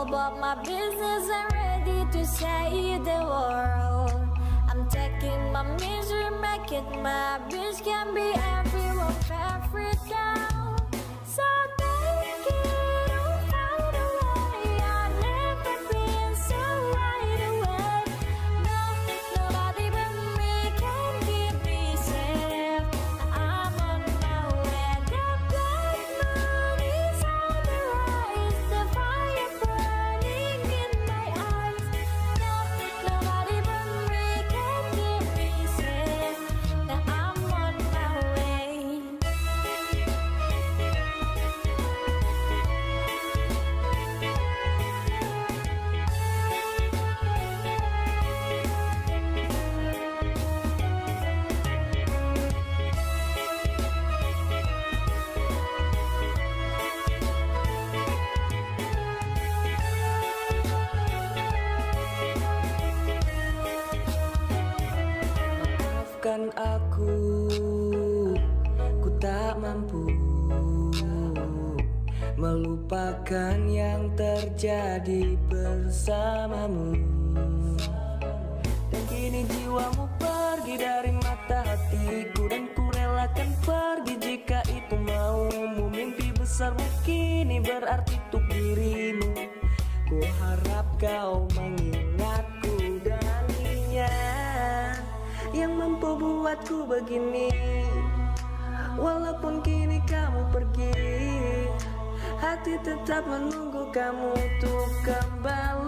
about my business, I'm ready to save the world. I'm taking my misery, make it my bitch, can be everyone favorite now. So take it or find a way. I've never been so wide awake. No, nobody but me can keep me safe. I'm on my way. The black moon is on the rise, the fire burning in my eyes. No, nobody but me can keep me safe. Now I'm on my way. Maafkan aku, ku tak mampu melupakan yang terjadi bersamamu. Dan kini jiwamu pergi dari mata hatiku, dan ku relakan pergi jika itu maumu. Mimpi besarmu kini berarti untuk dirimu. Ku harap kau mengingatku darinya yang mampu buatku begini. Walaupun kini kamu pergi, hati tetap menunggu kamu untuk kembali.